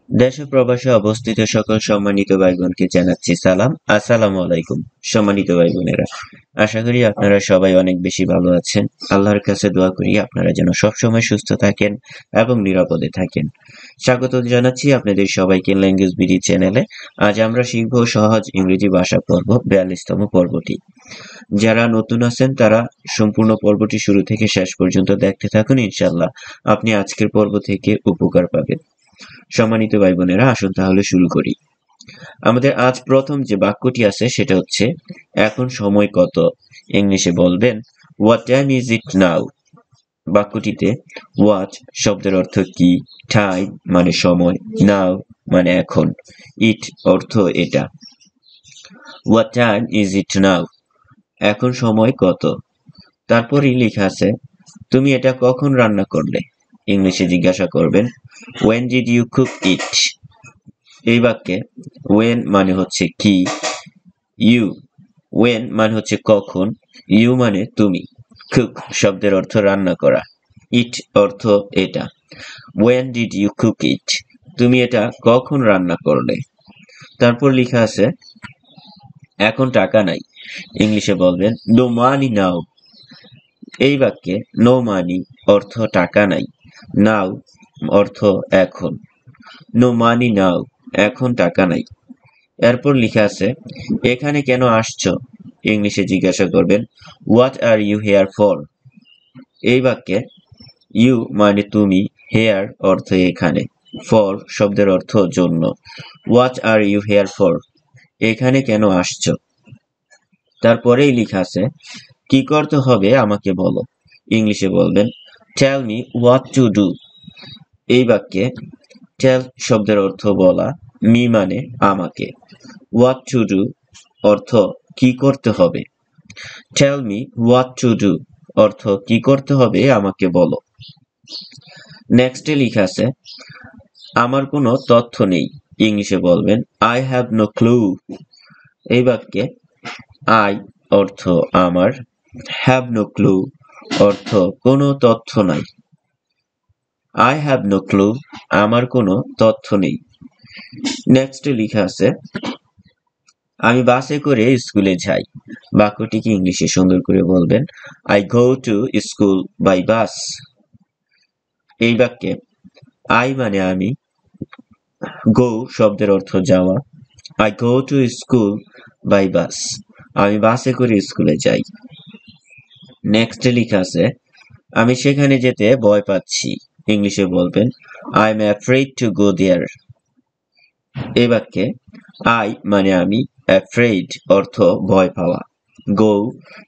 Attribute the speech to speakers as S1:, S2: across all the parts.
S1: দেশে প্রবাসে অবস্থিত সকল সম্মানিত ভাই বোনকে জানাচ্ছি সালাম। আসসালামু আলাইকুম। সম্মানিত ভাই বোনেরা, আশা করি আপনারা সবাই অনেক বেশি ভালো আছেন। আল্লাহর কাছে দোয়া করি আপনারা যেন সবসময় সুস্থ থাকেন এবং নিরাপদে থাকেন। স্বাগত জানাচ্ছি আপনাদের সবাইকে ল্যাঙ্গুয়েজ বিডি চ্যানেলে। আজ আমরা শিখব সহজ ইংরেজি ভাষা পর্ব 42তম পর্বটি। যারা নতুন আছেন তারা সম্পূর্ণ পর্বটি শুরু থেকে শেষ পর্যন্ত দেখতে থাকুন, ইনশাআল্লাহ আপনি আজকের পর্ব থেকে উপকার পাবেন। সম্মানিত ভাই বোনেরা, আসুন তাহলে শুরু করি। আমাদের আজ প্রথম যে বাক্যটি আছে সেটা হচ্ছে এখন সময় কত। ইংলিশে বলবেন what time is it now. বাক্যটিতে হোয়াট শব্দের অর্থ কি, টাইম মানে সময়, নাও মানে এখন, ইট অর্থ এটা। হোয়াট টাইম ইজ ইট নাও, এখন সময় কত। তারপরই লেখা আছে তুমি এটা কখন রান্না করলে। ইংলিশে জিজ্ঞাসা করবেন when did you cook it। এই বাক্যে when মানে হচ্ছে কি, you when মানে হচ্ছে কখন, you মানে তুমি, cook শব্দের অর্থ রান্না করা, it অর্থ এটা। when did you cook it, তুমি এটা কখন রান্না করলে। তারপর লেখা আছে এখন টাকা নাই। ইংলিশে বলবেন no money now। এই বাক্যে no money অর্থ টাকা নাই, now অর্থ এখন, no money now এখন টাকা নাই। এরপর লেখা আছে এখানে কেন আসছো। ইংলিশে জিজ্ঞাসা করবেন what are you here for. এই বাক্যে ইউ মানে তুমি, হেয়ার অর্থ এখানে, ফর শব্দের অর্থ জন্য। What are you here for, এখানে কেন আসছো। তারপরেই লেখা আছে কি করতে হবে আমাকে বলো। ইংলিশে বলবেন tell me what to do. এই বাক্যে টেল শব্দের অর্থ বলা, মি মানে আমাকে, হোয়াট টু ডু অর্থ কি করতে হবে। Tell me what to do অর্থ কি করতে হবে আমাকে বলো। নেক্সটে লেখা আছে আমার কোনো তথ্য নেই। ইংলিশে বলবেন আই হ্যাভ নো ক্লু। এই বাক্যে আই অর্থ আমার, হ্যাভ নো ক্লু অর্থ কোনো তথ্য নাই। আই হ্যাভ নো ক্লু আমার কোনো তথ্য নেই। নেক্সটে লেখা আছে আমি বাসে করে স্কুলে যাই। বাক্যটিকে ইংলিশে সুন্দর করে বলবেন I go to school by bus. এই বাক্যে আই মানে আমি, গো শব্দের অর্থ যাওয়া, I go to school by bus আমি বাসে করে স্কুলে যাই। নেক্সটে লেখা আছে আমি সেখানে যেতে ভয় পাচ্ছি। ইংলিশে বলবেন I am afraid to go there. এই বাক্যে আই মানে আমি, অ্যাফ্রেড অর্থ ভয় পাওয়া, গো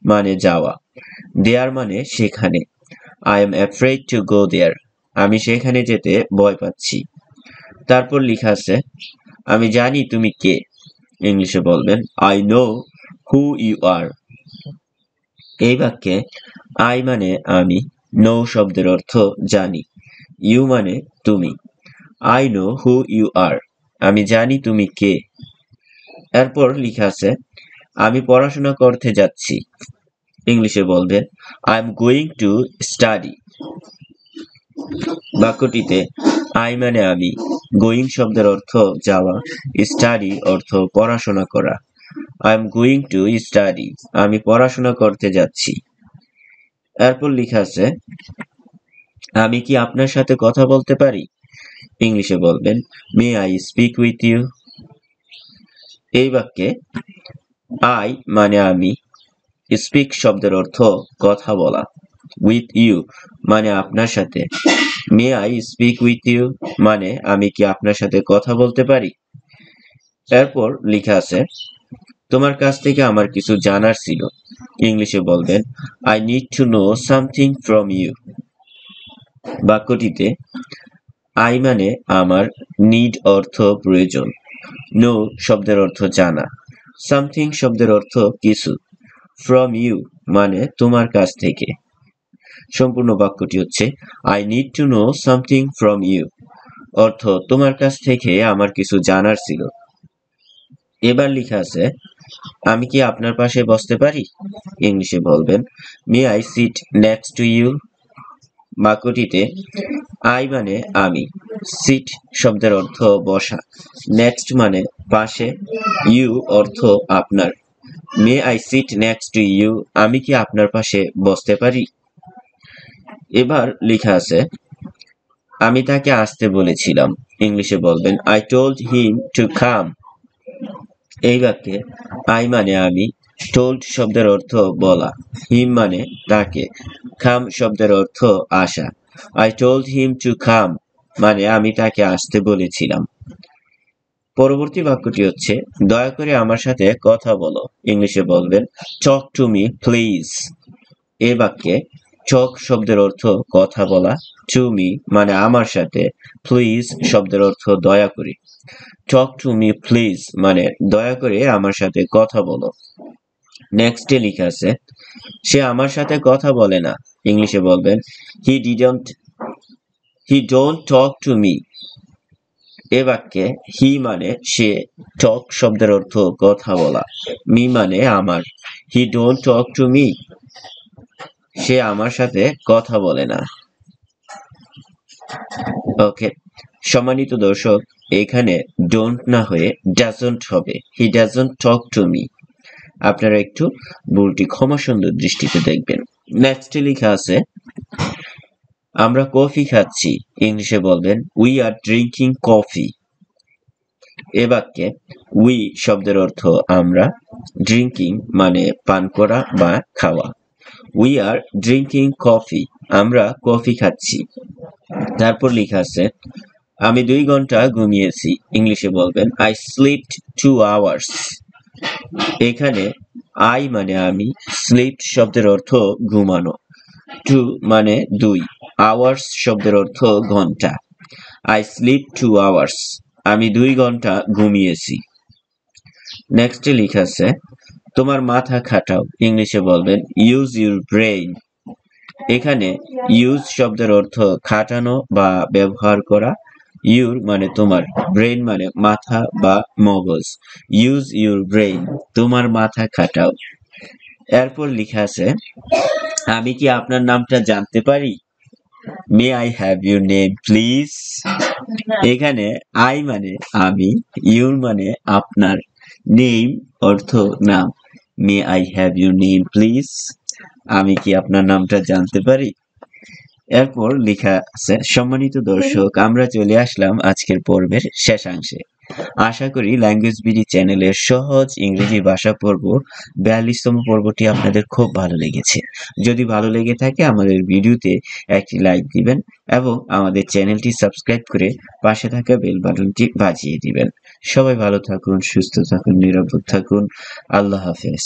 S1: মানে যাওয়া, দেয়ার মানে সেখানে। I am afraid to go there, আমি সেখানে যেতে ভয় পাচ্ছি। তারপর লেখা আছে আমি জানি তুমি কে। ইংলিশে বলবেন I know who you are. এই বাক্যে আই মানে আমি, নো শব্দের অর্থ জানি, ইউ মানে তুমি, I know who you are আমি জানি তুমি কে। এরপর লেখা আছে আমি পড়াশোনা করতে যাচ্ছি। ইংলিশে বলবেন I am going to study. বাক্যটিতে আই মানে আমি, গোয়িং শব্দের অর্থ যাওয়া, স্টাডি অর্থ পড়াশোনা করা। I am going to study আমি পড়াশোনা করতে যাচ্ছি। এরপর লেখা আছে আমি কি আপনার সাথে কথা বলতে পারি। ইংলিশে বলবেন may I speak with you. এই বাক্যে আই মানে আমি, স্পিক শব্দের অর্থ কথা বলা, উইথ ইউ মানে আপনার সাথে, may I speak with you মানে আমি কি আপনার সাথে কথা বলতে পারি। এরপর লেখা আছে তোমার কাছ থেকে আমার কিছু জানার ছিল। ইংলিশে বলবেন I need to know something from you. বাক্যটিতে আই মানে আমার, নিড অর্থ প্রয়োজন, নো শব্দের অর্থ জানা, সামথিং শব্দের অর্থ কিছু, ফ্রম ইউ মানে তোমার কাছ থেকে। সম্পূর্ণ বাক্যটি হচ্ছে I need to know something from you অর্থ তোমার কাছ থেকে আমার কিছু জানার ছিল। এবার লেখা আছে আমি কি আপনার পাশে বসতে পারি। ইংলিশে বলবেন may I sit next to you. বাক্যটিতে আই মানে আমি, সিট শব্দের অর্থ বসা, নেক্সট মানে পাশে, ইউ অর্থ আপনার। May I sit next to you, আমি কি আপনার পাশে বসতে পারি? এবার লেখা আছে আমি তাকে আসতে বলেছিলাম, ইংলিশে বলবেন I told him to come. এই বাক্যে আই মানে আমি, টোল্ড শব্দের অর্থ বলা, হিম মানে তাকে, কাম শব্দের অর্থ আসা। I told him to come মানে আমি তাকে আসতে বলেছিলাম। পরবর্তী বাক্যটি হচ্ছে দয়া করে আমার সাথে কথা বলো, ইংলিশে বলবেন টক টু মি প্লিজ। এ বাক্যে টক শব্দের অর্থ কথা বলা, টু মি মানে আমার সাথে, প্লিজ শব্দের অর্থ দয়া করে। টক টু মি প্লিজ মানে দয়া করে আমার সাথে কথা বলো। নেক্সটে লেখা আছে সে আমার সাথে কথা বলে না, ইংলিশে বলবেন he don't talk to me. এ বাক্যে হি মানে সে, টক শব্দের অর্থ কথা বলা, মি মানে আমার, he don't talk to me সে আমার সাথে কথা বলে না। ওকে, সম্মানিত দর্শক, এখানে ডোন্ট না হয়ে ডাজন্ট হবে, he doesn't talk to me. আপনারা একটু ভুলটি ক্ষমা সুন্দর দৃষ্টিতে দেখবেন। নেক্সটে লেখা আছে আমরা কফি খাচ্ছি, ইংলিশে বলবেন উই আর ড্রিঙ্কিং কফি। এ বাক্যে উই শব্দের অর্থ আমরা, ড্রিঙ্কিং মানে পান করা বা খাওয়া, উই আর ড্রিঙ্কিং কফি আমরা কফি খাচ্ছি। তারপর লেখা আছে আমি 2 ঘন্টা ঘুমিয়েছি, ইংলিশে বলবেন আই স্লিপড 2 আওয়ার্স। এখানে আই মানে আমি, স্লিপ শব্দের অর্থ ঘুমানো, টু মানে 2, আওয়ার্স শব্দের অর্থ ঘন্টা। আই স্লিপ 2 আওয়ার্স আমি 2 ঘন্টা ঘুমিয়েছি। নেক্সটে লেখা আছে তোমার মাথা খাটাও, ইংলিশে বলবেন ইউজ ইউর ব্রেইন। এখানে ইউজ শব্দের অর্থ খাটানো বা ব্যবহার করা, ইউর মানে তোমার, ব্রেইন মানে মাথা বা মগজ। ইউজ ইউর ব্রেইন তোমার মাথা খাটাও। এরপর লেখা আছে আমি কি আপনার নামটা জানতে পারি? May I have your name please. এখানে আই মানে আমি, ইউর মানে আপনার, নেম অর্থ নাম, may I have your name please আমি কি আপনার নামটা জানতে পারি? এরপর লেখা আছে সম্মানিত দর্শক, আমরা চলে আসলাম আজকের পর্বের শেষাংশে। আশা করি ল্যাঙ্গুয়েজ বিডি চ্যানেলের সহজ ইংরেজি ভাষা পর্ব 42তম পর্বটি আপনাদের খুব ভালো লেগেছে। যদি ভালো লেগে থাকে আমাদের ভিডিওতে একটি লাইক দিবেন এবং আমাদের চ্যানেলটি সাবস্ক্রাইব করে পাশে থাকা বেল বাটনটি বাজিয়ে দিবেন। সবাই ভালো থাকুন, সুস্থ থাকুন, নিরাপদ থাকুন। আল্লাহ হাফেজ।